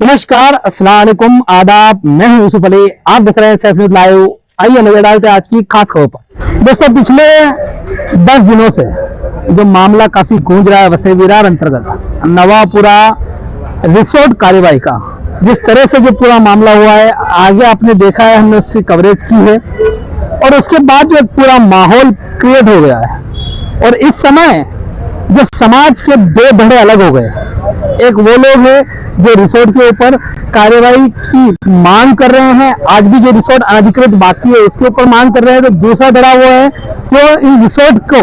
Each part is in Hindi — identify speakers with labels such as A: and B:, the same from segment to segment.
A: नमस्कार, अस्सलाम वालेकुम, आदाब। मैं हूं यूसुफ अली। आप देख रहे हैं सैफ न्यूज़ लाइव। आइए नजर डालते हैं आज की खास खबर पर। दोस्तों, पिछले 10 दिनों से जो मामला काफी गूंज रहा है वसई विरार अंतर्गत नवापुरा रिसोर्ट कार्रवाई का, जिस तरह से जो पूरा मामला हुआ है, आगे आपने देखा है, हमने उसकी कवरेज की है और उसके बाद जो एक पूरा माहौल क्रिएट हो गया है। और इस समय जो समाज के दो धड़े अलग हो गए। एक वो लोग हैं जो रिसोर्ट के ऊपर कार्रवाई की मांग कर रहे हैं, आज भी जो रिसोर्ट अनधिकृत बाकी है उसके ऊपर मांग कर रहे हैं। तो दूसरा धड़ा वो है जो इन रिसोर्ट को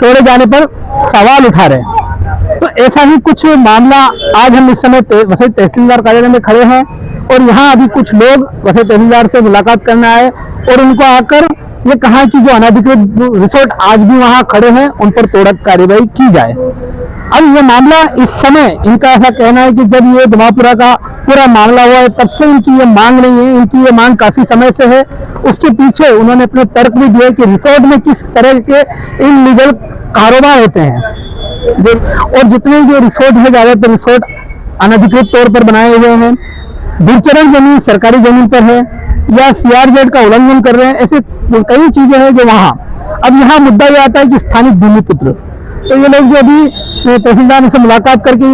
A: तोड़े जाने पर सवाल उठा रहे हैं। तो ऐसा ही कुछ मामला आज हम इस समय वसई तहसीलदार कार्यालय में खड़े हैं और यहाँ अभी कुछ लोग वसई तहसीलदार से मुलाकात करने आए और उनको आकर ये कहा कि जो अनधिकृत रिसोर्ट आज भी वहां खड़े हैं उन पर तोड़क कार्रवाई की जाए। अब ये मामला इस समय इनका ऐसा कहना है कि जब ये नवापुरा का पूरा मामला हुआ है तब से इनकी ये मांग नहीं है, इनकी ये मांग काफी समय से है। उसके पीछे उन्होंने अपने तर्क भी दिए कि रिसोर्ट में किस तरह के इनलीगल कारोबार होते हैं और जितने जो रिसोर्ट है, ज्यादातर रिसोर्ट अनधिकृत तौर पर बनाए हुए हैं, भूचरण जमीन सरकारी जमीन पर है या सीआरजेड का उल्लंघन कर रहे हैं। ऐसे कई चीजें हैं जो वहां। अब यहाँ मुद्दा ये आता है कि स्थानिक भूमिपुत्र, तो ये लोग जो अभी तहसीलदार से मुलाकात करके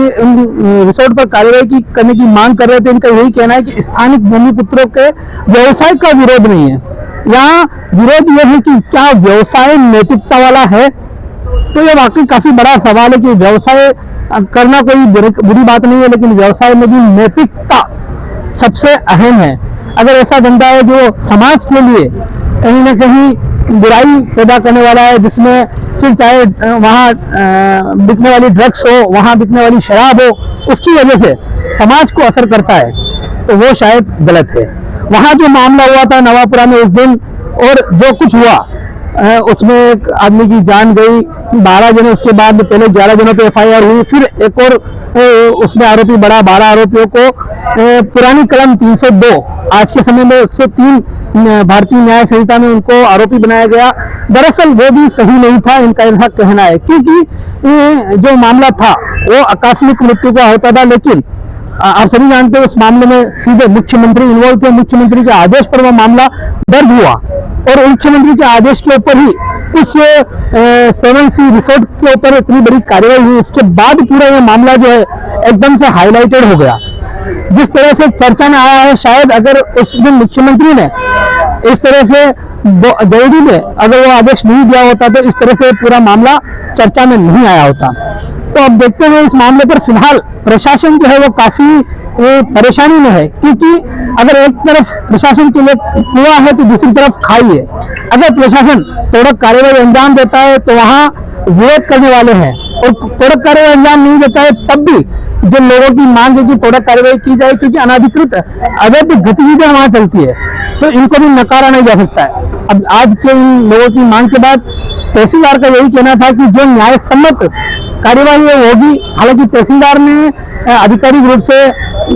A: रिसोर्ट पर कार्रवाई करने की मांग कर रहे थे, इनका यही कहना है कि स्थानिक भूमिपुत्रों के व्यवसाय का विरोध नहीं है। यहाँ विरोध यह है कि क्या व्यवसाय नैतिकता वाला है। तो ये वाकई काफी बड़ा सवाल है कि व्यवसाय करना कोई बुरी बात नहीं है, लेकिन व्यवसाय में भी नैतिकता सबसे अहम है। अगर ऐसा धंधा है जो समाज के लिए कहीं ना कहीं बुराई पैदा करने वाला है, जिसमें फिर चाहे वहाँ बिकने वाली ड्रग्स हो, वहाँ बिकने वाली शराब हो, उसकी वजह से समाज को असर करता है, तो वो शायद गलत है। वहाँ जो मामला हुआ था नवापुरा में उस दिन और जो कुछ हुआ उसमें एक आदमी की जान गई, 12 जने, उसके बाद पहले 11 जनों पे एफआईआर हुई, फिर एक और उसमें आरोपी बढ़ा। 12 आरोपियों को पुरानी कलम 302, आज के समय में 103 भारतीय न्याय संहिता में उनको आरोपी बनाया गया। दरअसल वो भी सही नहीं था, इनका ऐसा कहना है, क्योंकि जो मामला था वो आकस्मिक मृत्यु का होता था। लेकिन आप सभी जानते हैं उस मामले में सीधे मुख्यमंत्री इन्वॉल्व थे। मुख्यमंत्री के आदेश पर वो मामला दर्ज हुआ और मुख्यमंत्री के आदेश के ऊपर ही उस 7C रिसोर्ट के ऊपर इतनी बड़ी कार्रवाई हुई। उसके बाद पूरा ये मामला जो है एकदम से हाईलाइटेड हो गया। जिस तरह से चर्चा में आया है, शायद अगर उस दिन मुख्यमंत्री ने इस तरह से जल्दी में अगर वो आदेश नहीं दिया होता तो इस तरह से पूरा मामला चर्चा में नहीं आया होता। तो अब देखते हैं इस मामले पर फिलहाल प्रशासन जो है वो काफी परेशानी में है, क्योंकि अगर एक तरफ प्रशासन के लिए कुआं है तो दूसरी तरफ खाई है। अगर प्रशासन तोड़क कार्रवाई अंजाम देता है तो वहां विरोध करने वाले हैं, और तोड़क कार्रवाई अंजाम नहीं देता है तब भी जो लोगों की मांग है कि तोड़क कार्रवाई की जाए, क्योंकि अनाधिकृत अवैध गतिविधियां वहां चलती है, तो इनको भी नकारा नहीं जा सकता है। अब आज के इन लोगों की मांग के बाद तहसीलदार का यही कहना था कि जो न्याय सम्मत कार्यवाही होगी। हालांकि तहसीलदार ने आधिकारिक रूप से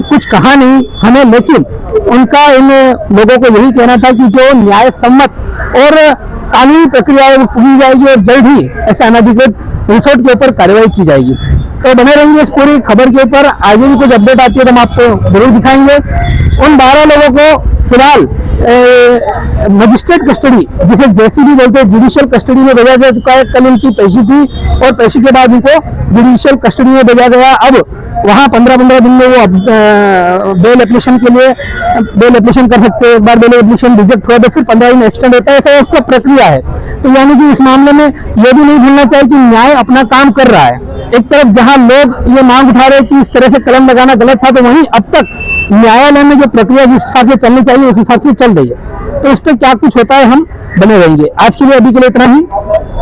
A: कुछ कहा नहीं हमें, लेकिन उनका इन लोगों को यही कहना था कि जो न्याय सम्मत और कानूनी प्रक्रिया है वो पूरी जाएगी और जल्द ही ऐसे अनधिकृत रिसोर्ट के ऊपर कार्रवाई की जाएगी। तो बने रहिए इस पूरी खबर के ऊपर। आगे भी कुछ अपडेट आती है तो हम आपको जरूर दिखाएंगे। उन 12 लोगों को फिलहाल मजिस्ट्रेट कस्टडी, जिसे जेसीबी बोलते हैं, जुडिशियल कस्टडी में भेजा जा चुका है। कल इनकी पेशी थी और पेशी के बाद इनको जुडिशियल कस्टडी में भेजा गया। अब वहाँ 15-15 दिन में वो बेल एप्लीकेशन के लिए बेल एप्लीकेशन कर सकते हैं। एक बार बेल एप्लीकेशन रिजेक्ट हुआ तो फिर 15 दिन एक्सटेंड होता है, ऐसा उसका प्रक्रिया है। तो यानी कि इस मामले में ये भी नहीं भूलना चाहिए कि न्याय अपना काम कर रहा है। एक तरफ जहां लोग ये मांग उठा रहे हैं कि इस तरह से कलम लगाना गलत था, तो वहीं अब तक न्यायालय में जो प्रक्रिया जिस हिसाब से चलनी चाहिए उस हिसाब से चल रही है। तो इस पर क्या कुछ होता है हम बने रहेंगे। आज के लिए अभी के लिए इतना ही।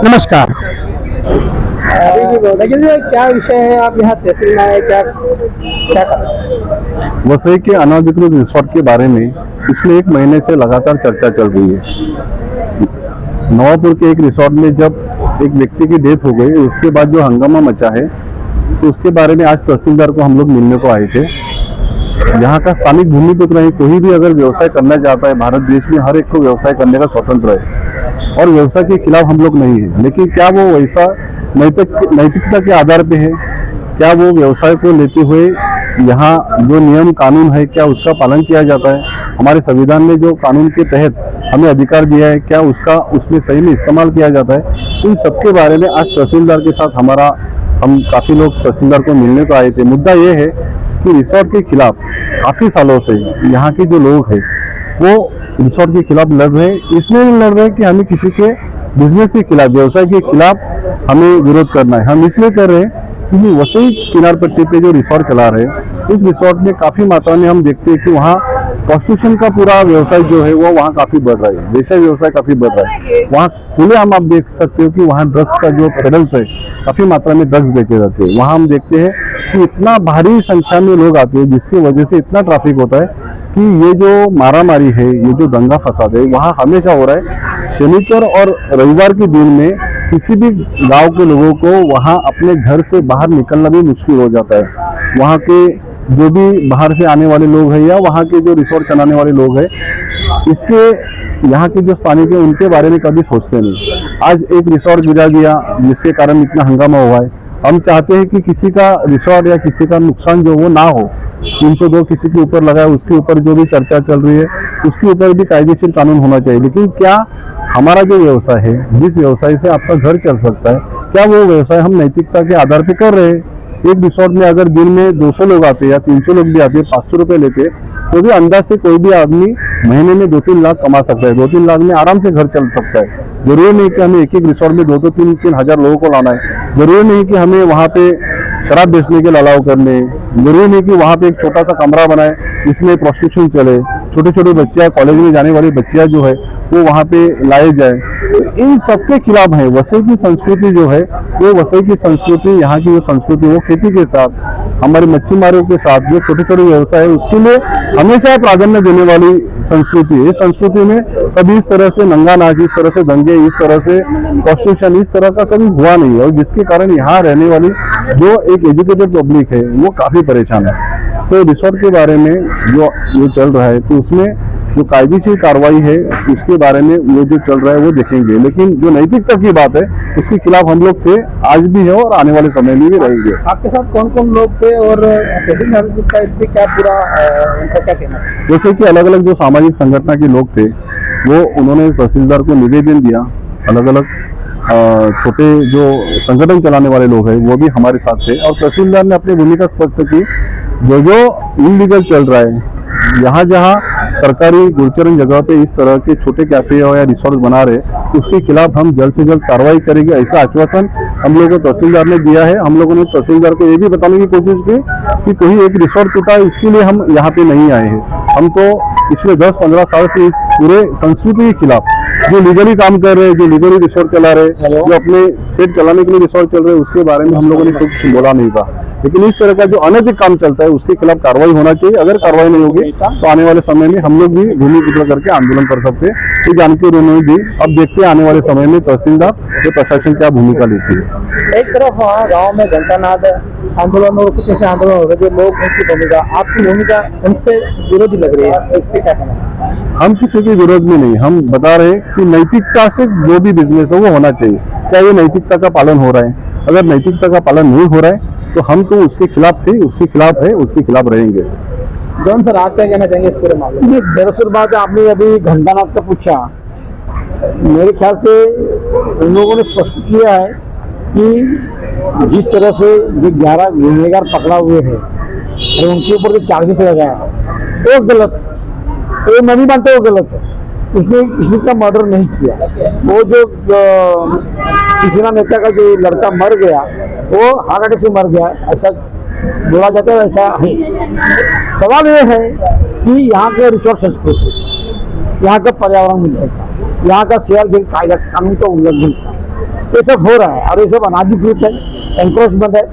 A: नमस्कार। क्या विषय है, आप यहाँ तहसील में आए, क्या
B: वसई के अनधिकृत रिसोर्ट के बारे में पिछले 1 महीने से लगातार चर्चा चल रही है। नवापुर के एक रिसोर्ट में जब एक व्यक्ति की डेथ हो गई, उसके बाद जो हंगामा मचा है, तो उसके बारे में आज तहसीलदार को हम लोग मिलने को आए थे। यहाँ का स्थानिक भूमिपुत्र है, कोई भी अगर व्यवसाय करना चाहता है, भारत देश में हर एक को व्यवसाय करने का स्वतंत्र है और व्यवसाय के खिलाफ हम लोग नहीं है। लेकिन क्या वो वैसा नैतिकता के आधार पे है, क्या वो व्यवसाय को लेते हुए यहाँ जो नियम कानून है क्या उसका पालन किया जाता है, हमारे संविधान ने जो कानून के तहत हमें अधिकार दिया है क्या उसका उसमें सही में इस्तेमाल किया जाता है। इन सब के बारे में आज तहसीलदार के साथ हम काफ़ी लोग तहसीलदार को मिलने को आए थे। मुद्दा ये है कि रिसोर्ट के खिलाफ काफ़ी सालों से यहाँ के जो लोग हैं वो रिसोर्ट के खिलाफ लड़ रहे हैं। इसलिए नहीं लड़ रहे कि हमें किसी के बिजनेस के खिलाफ, व्यवसाय के खिलाफ हमें विरोध करना है। हम इसलिए कर रहे हैं क्योंकि वसई किनार पट्टी पे जो रिसोर्ट चला रहे हैं, इस रिसोर्ट में काफ़ी मात्रा में हम देखते हैं कि वहाँ प्रोस्टिट्यूशन का पूरा व्यवसाय जो है वो वहाँ काफ़ी बढ़ रहा है, वेश्या व्यवसाय काफ़ी बढ़ रहा है। वहाँ खुलेआम आप देख सकते हो कि वहाँ ड्रग्स का जो पेडल्स है, काफ़ी मात्रा में ड्रग्स बेचे जाते हैं। वहाँ हम देखते हैं कि इतना भारी संख्या में लोग आते हैं जिसकी वजह से इतना ट्रैफिक होता है कि ये जो मारामारी है, ये जो दंगा फसाद है वहाँ हमेशा हो रहा है। शनिचर और रविवार के दिन में किसी भी गांव के लोगों को वहाँ अपने घर से बाहर निकलना भी मुश्किल हो जाता है। वहाँ के जो भी बाहर से आने वाले लोग हैं या वहाँ के जो रिसोर्ट चलाने वाले लोग हैं, इसके यहाँ के जो स्थानिक है उनके बारे में कभी सोचते नहीं। आज एक रिसोर्ट गिरा गया जिसके कारण इतना हंगामा हुआ है। हम चाहते हैं कि किसी का रिसोर्ट या किसी का नुकसान जो वो ना हो। 302 किसी के ऊपर लगा है, उसके ऊपर जो भी चर्चा चल रही है उसके ऊपर भी कायदेशीर कानून होना चाहिए। लेकिन क्या हमारा जो व्यवसाय है, जिस व्यवसाय से आपका घर चल सकता है, क्या वो व्यवसाय हम नैतिकता के आधार पर कर रहे हैं? एक रिसोर्ट में अगर दिन में 200 लोग आते या 300 लोग भी आते, 500 रुपये लेते, तो भी अंदाज से कोई भी आदमी महीने में 2-3 लाख कमा सकता है। 2-3 लाख में आराम से घर चल सकता है। जरूरी नहीं कि हमें एक रिसोर्ट में 2-2, 3-3 हजार लोगों को लाना है। जरूरी नहीं कि हमें वहाँ पे शराब बेचने के अलाव करने, जरूरी नहीं कि वहाँ पे एक छोटा सा कमरा बनाए जिसमें प्रोस्टिट्यूशन चले। छोटे छोटे बच्चियाँ, कॉलेज में जाने वाली बच्चियाँ जो है वो वहाँ पे लाए जाए। तो इन सबके खिलाफ है। वसई की संस्कृति जो है वो वसई की संस्कृति, यहाँ की जो संस्कृति वो खेती के साथ, हमारे मच्छीमारों के साथ जो छोटे छोटे व्यवसाय है उसके लिए हमेशा प्राधान्य देने वाली संस्कृति है। इस संस्कृति में कभी इस तरह से नंगा नाच, इस तरह से दंगे, इस तरह से प्रोस्टिट्यूशन, इस तरह का कभी हुआ नहीं है। और जिसके कारण यहाँ रहने वाली जो एक एजुकेटेड पब्लिक है वो काफ़ी परेशान है। तो रिसोर्ट के बारे में जो ये चल रहा है तो उसमें जो कायदेशीर कार्रवाई है उसके बारे में वो जो चल रहा है वो देखेंगे। लेकिन जो नैतिकता की बात है उसके खिलाफ हम लोग थे, आज भी है और आने वाले समय में भी रहेंगे।
A: आपके साथ कौन कौन लोग थे और का इस पे क्या पूरा उनका क्या कहना है?
B: जैसे कि अलग अलग जो सामाजिक संगठन के लोग थे वो उन्होंने तहसीलदार को निवेदन दिया। अलग अलग छोटे जो संगठन चलाने वाले लोग हैं वो भी हमारे साथ थे और तहसीलदार ने अपनी भूमिका स्पष्ट की। जो जो इलीगल चल रहा है, यहाँ जहाँ सरकारी गुरचरण जगह पे इस तरह के छोटे कैफे या रिसोर्ट बना रहे, उसके खिलाफ हम जल्द से जल्द कार्रवाई करेंगे, ऐसा आश्वासन हम लोगों को तहसीलदार ने दिया है। हम लोगों ने तहसीलदार को ये भी बताने की कोशिश की कि कोई एक रिसोर्ट टूटा इसके लिए हम यहाँ पे नहीं आए हैं। हम तो पिछले 10-15 साल से इस पूरे संस्कृति के खिलाफ, जो लीगली काम कर रहे हैं, जो लीगली रिसोर्ट चला रहे, जो अपने पेट चलाने के लिए रिसोर्ट चल रहे हैं, उसके बारे में हम लोगों ने कुछ बोला नहीं था। लेकिन इस तरह का जो अनैतिक काम चलता है उसके खिलाफ कार्रवाई होना चाहिए। अगर कार्रवाई नहीं होगी तो आने वाले समय में हम लोग भी भूमि पुत्र करके आंदोलन कर सकते हैं। ये जानकारी उन्होंने दी। अब देखते हैं आने वाले समय में तहसीलदार या प्रशासन क्या भूमिका लेती है।
A: एक तरफ वहाँ गाँव में घंटानाद आंदोलन और कुछ ऐसे आंदोलन हो रहे जो लोग उनकी भूमिका, आपकी भूमिका उनसे विरोधी लग रही है, इस पे क्या कहना है?
B: हम किसी के विरोध में नहीं, हम बता रहे हैं कि नैतिकता से जो भी बिजनेस है वो होना चाहिए। क्या ये नैतिकता का पालन हो रहा है? अगर नैतिकता का पालन नहीं हो रहा है तो हम तो उसके खिलाफ थे, उसके खिलाफ है, उसके खिलाफ रहेंगे।
A: जॉन सर, आप क्या कहना चाहेंगे इस पूरे मामले में? दरअसल बात आपने अभी घंटानाद का पूछा, मेरे ख्याल से उन लोगों ने स्पष्ट किया है कि जिस तरह से जो 11 गुनहगार पकड़ा हुए हैं और उनके ऊपर जो चार्जेस लगाया वो गलत, तो मैं नहीं मानता वो गलत है। उसने किसी का मर्डर नहीं किया। वो जो किसी नेता का जो लड़का मर गया वो हार्ट अटैक से मर गया, ऐसा बोला जाता है, ऐसा है। सवाल ये है कि यहाँ के रिसोर्ट संस्कृति, यहाँ का पर्यावरण मिलता था, यहाँ का शेयर खेल कायदा कानून का उल्लंघन था, ये सब हो रहा है और ये सब अनाधिकृत है, एंक्रोचमेंट है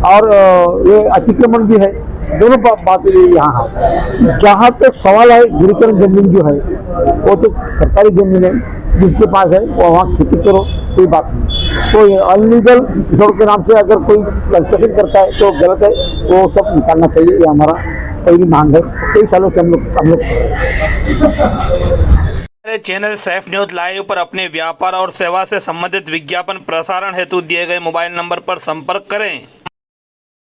A: और ये अतिक्रमण भी है। दोनों बातें यहाँ है। जहाँ तक सवाल है गुरुचरण जमीन जो है वो तो सरकारी जमीन है, जिसके पास है वो वहाँ खेती करो, कोई बात नहीं। तो अनलीगल रिसोर्ट के नाम से अगर कोई कंस्ट्रक्शन करता है तो गलत है, वो सब निकालना चाहिए। ये हमारा पहली मांग है। कई सालों से हम लोग
C: हमारे चैनल सैफ न्यूज़ लाइव पर अपने व्यापार और सेवा से संबंधित विज्ञापन प्रसारण हेतु दिए गए मोबाइल नंबर पर संपर्क करें।